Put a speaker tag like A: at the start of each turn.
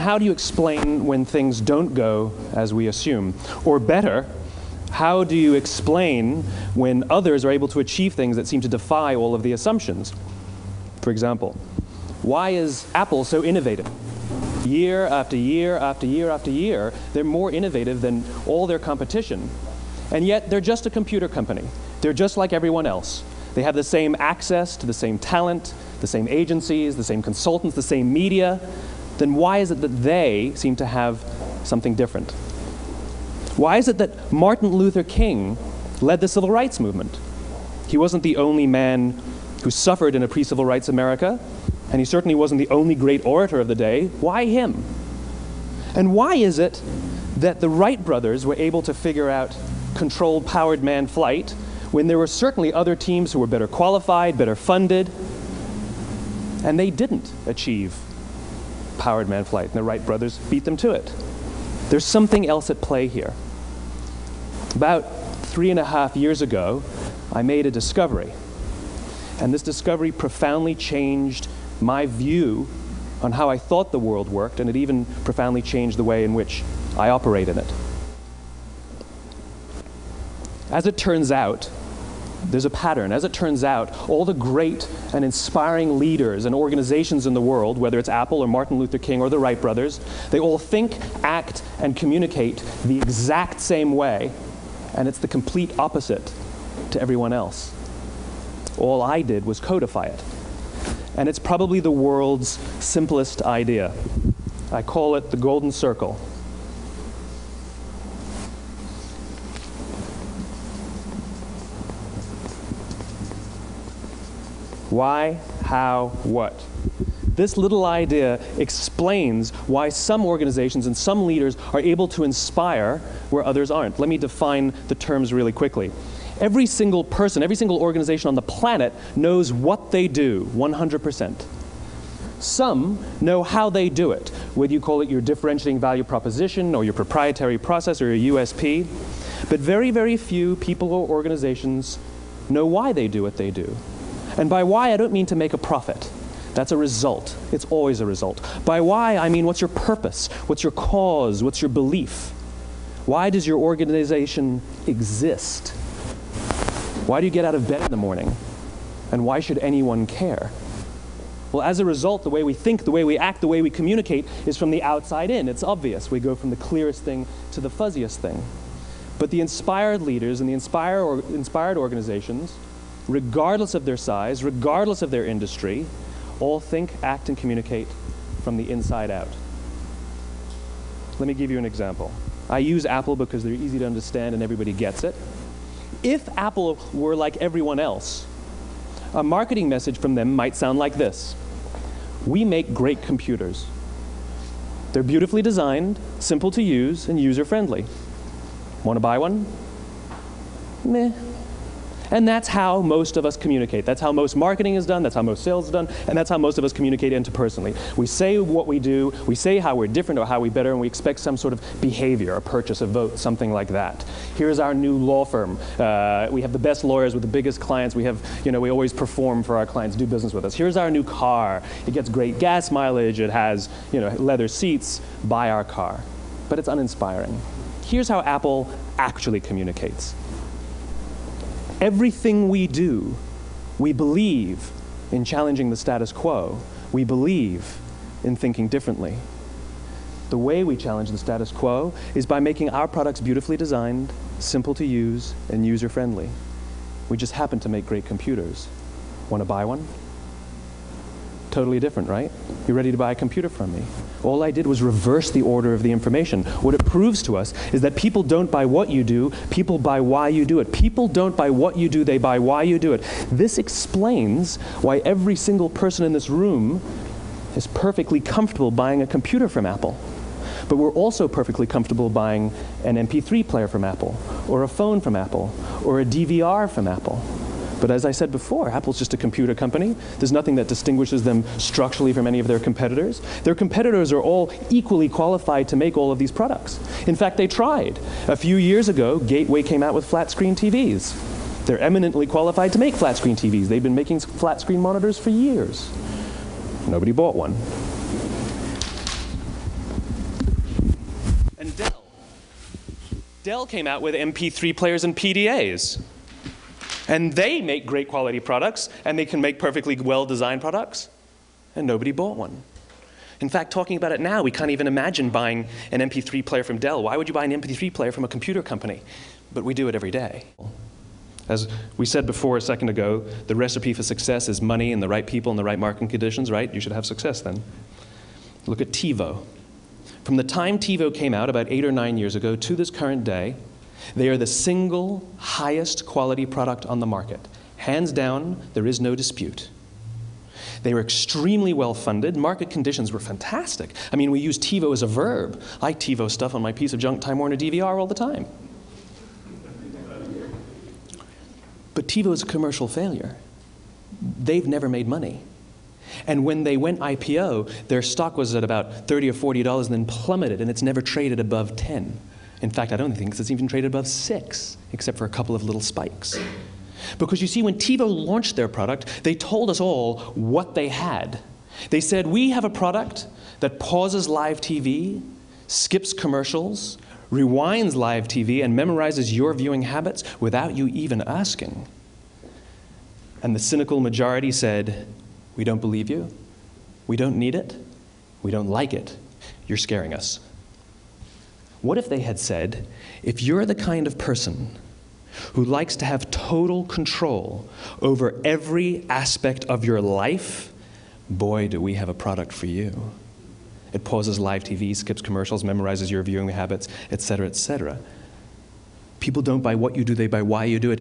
A: how do you explain when things don't go as we assume? Or better, how do you explain when others are able to achieve things that seem to defy all of the assumptions? For example, why is Apple so innovative? Year after year after year after year, they're more innovative than all their competition. And yet, they're just a computer company. They're just like everyone else. They have the same access to the same talent, the same agencies, the same consultants, the same media. Then why is it that they seem to have something different? Why is it that Martin Luther King led the civil rights movement? He wasn't the only man who suffered in a pre-civil rights America, and he certainly wasn't the only great orator of the day. Why him? And why is it that the Wright brothers were able to figure out controlled powered manned flight when there were certainly other teams who were better qualified, better funded, and they didn't achieve powered manned flight, and the Wright brothers beat them to it? There's something else at play here. About 3.5 years ago, I made a discovery, and this discovery profoundly changed my view on how I thought the world worked, and it even profoundly changed the way in which I operate in it. As it turns out, there's a pattern. As it turns out, all the great and inspiring leaders and organizations in the world, whether it's Apple or Martin Luther King or the Wright brothers, they all think, act, and communicate the exact same way, and it's the complete opposite to everyone else. All I did was codify it. And it's probably the world's simplest idea. I call it the golden circle. Why, how, what? This little idea explains why some organizations and some leaders are able to inspire where others aren't. Let me define the terms really quickly. Every single person, every single organization on the planet knows what they do, 100%. Some know how they do it, whether you call it your differentiating value proposition or your proprietary process or your USP. But very, very few people or organizations know why they do what they do. And by why, I don't mean to make a profit. That's a result. It's always a result. By why, I mean what's your purpose? What's your cause? What's your belief? Why does your organization exist? Why do you get out of bed in the morning? And why should anyone care? Well, as a result, the way we think, the way we act, the way we communicate is from the outside in. It's obvious. We go from the clearest thing to the fuzziest thing. But the inspired leaders and the inspired organizations, regardless of their size, regardless of their industry, all think, act, and communicate from the inside out. Let me give you an example. I use Apple because they're easy to understand and everybody gets it. If Apple were like everyone else, a marketing message from them might sound like this. We make great computers. They're beautifully designed, simple to use, and user-friendly. Want to buy one? Meh. And that's how most of us communicate. That's how most marketing is done, that's how most sales is done, and that's how most of us communicate interpersonally. We say what we do, we say how we're different or how we're better, and we expect some sort of behavior, a purchase, a vote, something like that. Here's our new law firm. We have the best lawyers with the biggest clients. We have, we always perform for our clients, do business with us. Here's our new car. It gets great gas mileage. It has, leather seats. Buy our car. But it's uninspiring. Here's how Apple actually communicates. Everything we do, we believe in challenging the status quo. We believe in thinking differently. The way we challenge the status quo is by making our products beautifully designed, simple to use, and user-friendly. We just happen to make great computers. Want to buy one? Totally different, right? You ready to buy a computer from me? All I did was reverse the order of the information. What it proves to us is that people don't buy what you do, people buy why you do it. People don't buy what you do, they buy why you do it. This explains why every single person in this room is perfectly comfortable buying a computer from Apple. But we're also perfectly comfortable buying an MP3 player from Apple, or a phone from Apple, or a DVR from Apple. But as I said before, Apple's just a computer company. There's nothing that distinguishes them structurally from any of their competitors. Their competitors are all equally qualified to make all of these products. In fact, they tried. A few years ago, Gateway came out with flat-screen TVs. They're eminently qualified to make flat-screen TVs. They've been making flat-screen monitors for years. Nobody bought one. Dell came out with MP3 players and PDAs. And they make great quality products, and they can make perfectly well-designed products, and nobody bought one. In fact, talking about it now, we can't even imagine buying an MP3 player from Dell. Why would you buy an MP3 player from a computer company? But we do it every day. As we said before a second ago, the recipe for success is money and the right people and the right marketing conditions, right? You should have success then. Look at TiVo. From the time TiVo came out about 8 or 9 years ago to this current day, they are the single highest quality product on the market. Hands down, there is no dispute. They were extremely well funded. Market conditions were fantastic. I mean, we use TiVo as a verb. I TiVo stuff on my piece of junk Time Warner DVR all the time. But TiVo is a commercial failure. They've never made money. And when they went IPO, their stock was at about $30 or $40 and then plummeted, and it's never traded above 10. In fact, I don't think it's even traded above 6, except for a couple of little spikes. Because you see, when TiVo launched their product, they told us all what they had. They said, we have a product that pauses live TV, skips commercials, rewinds live TV, and memorizes your viewing habits without you even asking. And the cynical majority said, we don't believe you, we don't need it, we don't like it, you're scaring us. What if they had said, if you're the kind of person who likes to have total control over every aspect of your life, boy, do we have a product for you. It pauses live TV, skips commercials, memorizes your viewing habits, etc., etc. People don't buy what you do, they buy why you do it.